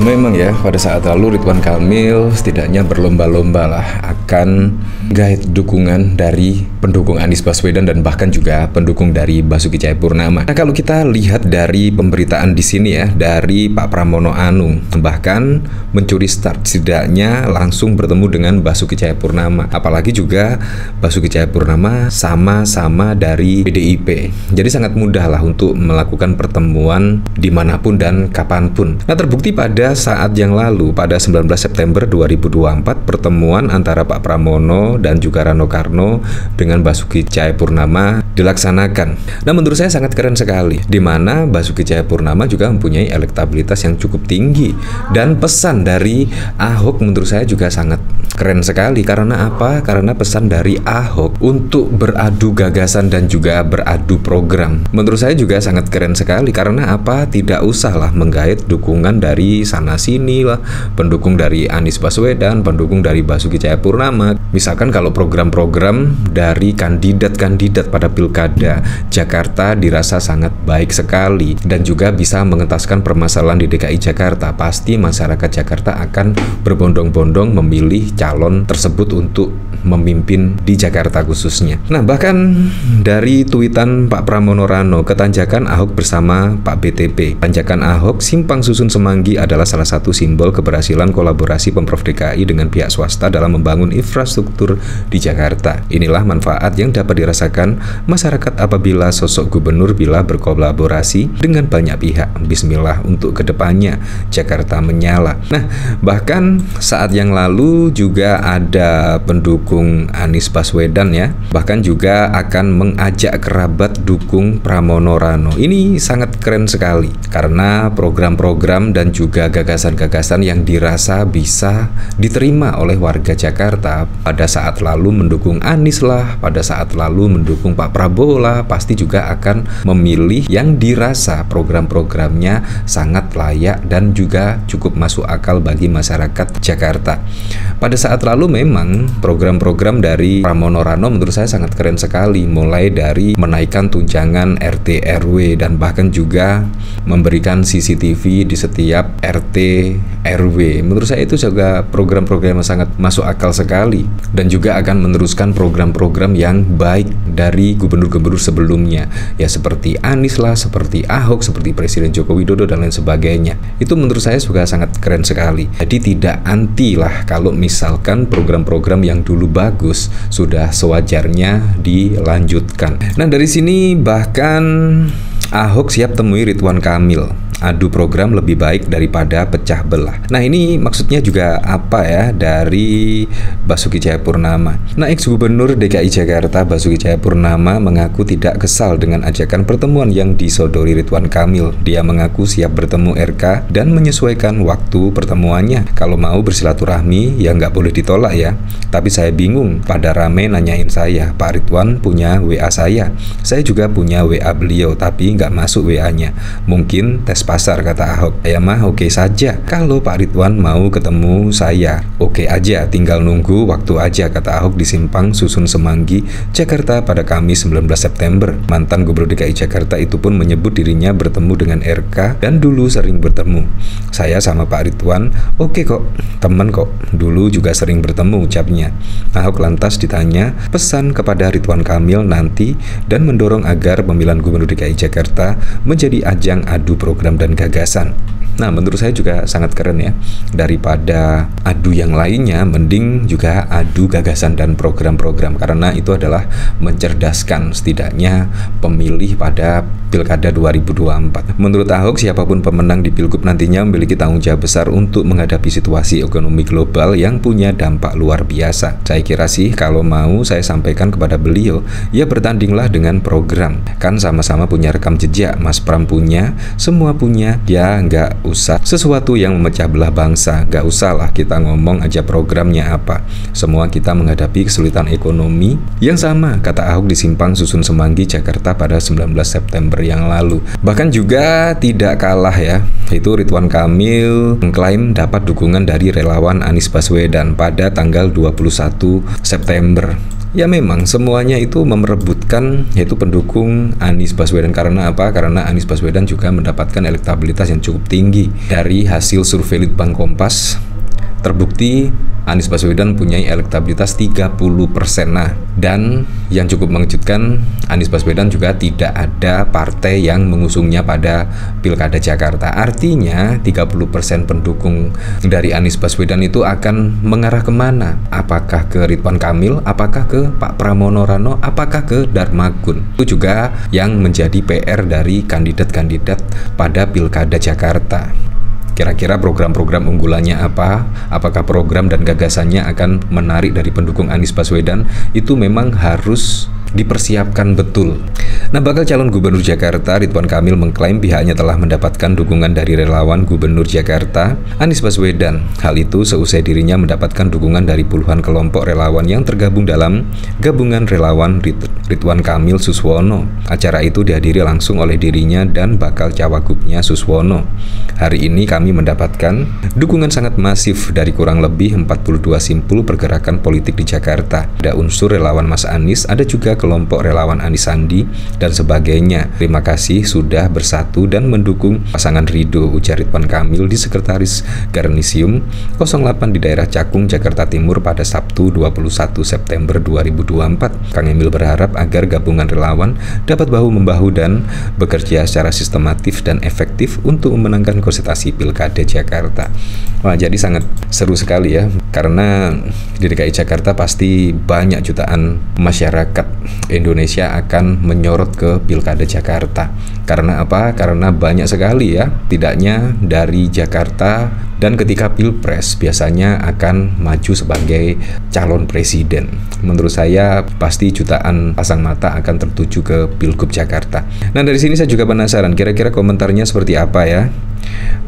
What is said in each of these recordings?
Memang ya, pada saat lalu Ridwan Kamil setidaknya berlomba-lomba lah akan guide dukungan dari pendukung Anies Baswedan dan bahkan juga pendukung dari Basuki Cahayapurnama. Nah, kalau kita lihat dari pemberitaan di sini ya, dari Pak Pramono Anung bahkan mencuri start, setidaknya langsung bertemu dengan Basuki Cahayapurnama. Apalagi juga Basuki Cahayapurnama sama-sama dari PDIP. Jadi sangat mudah lah untuk melakukan pertemuan dimanapun dan kapanpun. Nah, terbukti pada saat yang lalu, pada 19 September 2024, pertemuan antara Pak Pramono dan juga Rano Karno dengan Basuki Cahayapurnama dilaksanakan. Nah, menurut saya sangat keren sekali, di mana Basuki Cahayapurnama juga mempunyai elektabilitas yang cukup tinggi. Dan pesan dari Ahok menurut saya juga sangat keren sekali. Karena apa? Karena pesan dari Ahok untuk beradu gagasan dan juga beradu program. Menurut saya juga sangat keren sekali. Karena apa? Tidak usahlah menggait dukungan dari sana-sini lah, pendukung dari Anies Baswedan, pendukung dari Basuki Cahayapurnama. Misalkan kalau program-program dari kandidat-kandidat pada Pilkada Jakarta dirasa sangat baik sekali dan juga bisa mengentaskan permasalahan di DKI Jakarta, pasti masyarakat Jakarta akan berbondong-bondong memilih calon tersebut untuk memimpin di Jakarta khususnya. Nah, bahkan dari tweetan Pak Pramono Rano, ketanjakan Ahok bersama Pak BTP. Tanjakan Ahok simpang susun Semanggi adalah salah satu simbol keberhasilan kolaborasi Pemprov DKI dengan pihak swasta dalam membangun infrastruktur di Jakarta. Inilah manfaat yang dapat dirasakan masyarakat apabila sosok gubernur bila berkolaborasi dengan banyak pihak. Bismillah untuk kedepannya Jakarta menyala. Nah, bahkan saat yang lalu juga ada pendukung Anies Baswedan ya, bahkan juga akan mengajak kerabat dukung Pramono Rano. Ini sangat keren sekali karena program-program dan juga gagasan-gagasan yang dirasa bisa diterima oleh warga Jakarta. Pada saat lalu mendukung Anies lah, pada saat lalu mendukung Pak Prabowo lah, pasti juga akan memilih yang dirasa program-programnya sangat layak dan juga cukup masuk akal bagi masyarakat Jakarta. Pada saat lalu memang program-program dari Pramono Rano menurut saya sangat keren sekali, mulai dari menaikkan tunjangan RT RW dan bahkan juga memberikan CCTV di setiap RT RW. Menurut saya itu juga program-program yang sangat masuk akal sekali dan juga akan meneruskan program-program yang baik dari gubernur-gubernur sebelumnya ya, seperti Anies lah, seperti Ahok, seperti Presiden Joko Widodo dan lain sebagainya. Itu menurut saya juga sangat keren sekali. Jadi tidak anti lah kalau misalkan program-program yang dulu bagus sudah sewajarnya dilanjutkan. Nah, dari sini bahkan Ahok siap temui Ridwan Kamil, adu program lebih baik daripada pecah belah. Nah, ini maksudnya juga apa ya dari Basuki Cahayapurnama. Nah, ex-gubernur DKI Jakarta Basuki Cahayapurnama mengaku tidak kesal dengan ajakan pertemuan yang disodori Ridwan Kamil. Dia mengaku siap bertemu RK dan menyesuaikan waktu pertemuannya. Kalau mau bersilaturahmi ya nggak boleh ditolak ya. Tapi saya bingung, pada rame nanyain saya, Pak Ridwan punya WA saya juga punya WA beliau, tapi nggak masuk WA-nya. Mungkin tes pasar, kata Ahok. Saya mah oke saja. Kalau Pak Ridwan mau ketemu saya, oke aja, tinggal nunggu waktu aja, kata Ahok di Simpang Susun Semanggi, Jakarta pada Kamis 19 September. Mantan Gubernur DKI Jakarta itu pun menyebut dirinya bertemu dengan RK dan dulu sering bertemu. Saya sama Pak Ridwan oke kok, teman kok, dulu juga sering bertemu, ucapnya. Ahok lantas ditanya pesan kepada Ridwan Kamil nanti dan mendorong agar pemilihan Gubernur DKI Jakarta menjadi ajang adu program dan gagasan. Nah, menurut saya juga sangat keren ya. Daripada adu yang lainnya, mending juga adu gagasan dan program-program, karena itu adalah mencerdaskan setidaknya pemilih pada Pilkada 2024. Menurut Ahok, siapapun pemenang di Pilgub nantinya memiliki tanggung jawab besar untuk menghadapi situasi ekonomi global yang punya dampak luar biasa. Saya kira sih kalau mau saya sampaikan kepada beliau, ya bertandinglah dengan program. Kan sama-sama punya rekam jejak, Mas Pram punya, semua punya, ya nggak usah sesuatu yang memecah belah bangsa. Nggak usah lah kita ngomong aja programnya apa. Semua kita menghadapi kesulitan ekonomi yang sama, kata Ahok di Simpang Susun Semanggi, Jakarta pada 19 September yang lalu. Bahkan juga tidak kalah ya, itu Ridwan Kamil mengklaim dapat dukungan dari relawan Anies Baswedan pada tanggal 21 September. Ya memang semuanya itu memerebutkan yaitu pendukung Anies Baswedan. Karena apa? Karena Anies Baswedan juga mendapatkan elektabilitas yang cukup tinggi. Dari hasil survei Litbang Kompas terbukti Anies Baswedan punya elektabilitas 30%. Nah, dan yang cukup mengejutkan, Anies Baswedan juga tidak ada partai yang mengusungnya pada Pilkada Jakarta. Artinya 30% pendukung dari Anies Baswedan itu akan mengarah kemana? Apakah ke Ridwan Kamil? Apakah ke Pak Pramono Rano? Apakah ke Darmagun? Itu juga yang menjadi PR dari kandidat-kandidat pada Pilkada Jakarta. Kira-kira program-program unggulannya apa? Apakah program dan gagasannya akan menarik dari pendukung Anies Baswedan? Itu memang harus dipersiapkan betul. Nah, bakal calon gubernur Jakarta Ridwan Kamil mengklaim pihaknya telah mendapatkan dukungan dari relawan gubernur Jakarta Anies Baswedan. Hal itu seusai dirinya mendapatkan dukungan dari puluhan kelompok relawan yang tergabung dalam Gabungan Relawan Ridwan Kamil Suswono. Acara itu dihadiri langsung oleh dirinya dan bakal cawagupnya Suswono. Hari ini kami mendapatkan dukungan sangat masif dari kurang lebih 42 simpul pergerakan politik di Jakarta. Ada unsur relawan Mas Anies, ada juga kelompok relawan Anies Sandi, dan sebagainya. Terima kasih sudah bersatu dan mendukung pasangan Ridho, ujar Ridwan Kamil di Sekretaris Garnisium 08 di daerah Cakung, Jakarta Timur pada Sabtu 21 September 2024. Kang Emil berharap agar gabungan relawan dapat bahu-membahu dan bekerja secara sistematif dan efektif untuk memenangkan konsentrasi Pilkada Jakarta. Wah, jadi sangat seru sekali ya, karena di DKI Jakarta pasti banyak jutaan masyarakat Indonesia akan menyorot ke Pilkada Jakarta. Karena apa? Karena banyak sekali ya, tidaknya dari Jakarta, dan ketika Pilpres biasanya akan maju sebagai calon presiden. Menurut saya pasti jutaan pasang mata akan tertuju ke Pilgub Jakarta. Nah, dari sini saya juga penasaran kira-kira komentarnya seperti apa ya.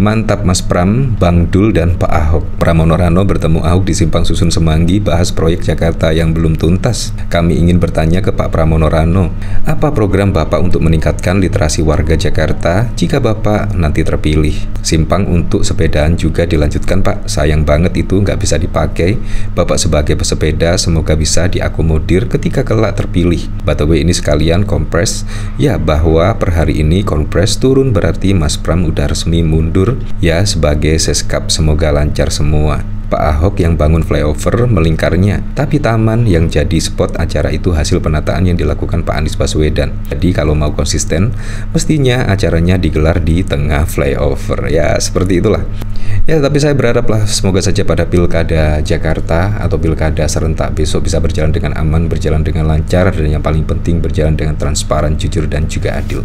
Mantap Mas Pram, Bang Dul dan Pak Ahok. Pramono Rano bertemu Ahok di Simpang Susun Semanggi bahas proyek Jakarta yang belum tuntas. Kami ingin bertanya ke Pak Pramono Rano, apa program Bapak untuk meningkatkan literasi warga Jakarta jika Bapak nanti terpilih? Simpang untuk sepedaan juga dilanjutkan Pak, sayang banget itu nggak bisa dipakai. Bapak sebagai pesepeda semoga bisa diakomodir ketika kelak terpilih. By the way, ini sekalian kompres ya, bahwa per hari ini kompres turun berarti Mas Pram udah resmi mundur ya sebagai Seskap. Semoga lancar semua. Pak Ahok yang bangun flyover melingkarnya, tapi taman yang jadi spot acara itu hasil penataan yang dilakukan Pak Anies Baswedan. Jadi kalau mau konsisten, mestinya acaranya digelar di tengah flyover. Ya seperti itulah. Ya, tapi saya berharaplah semoga saja pada Pilkada Jakarta atau Pilkada serentak besok bisa berjalan dengan aman, berjalan dengan lancar, dan yang paling penting berjalan dengan transparan, jujur, dan juga adil.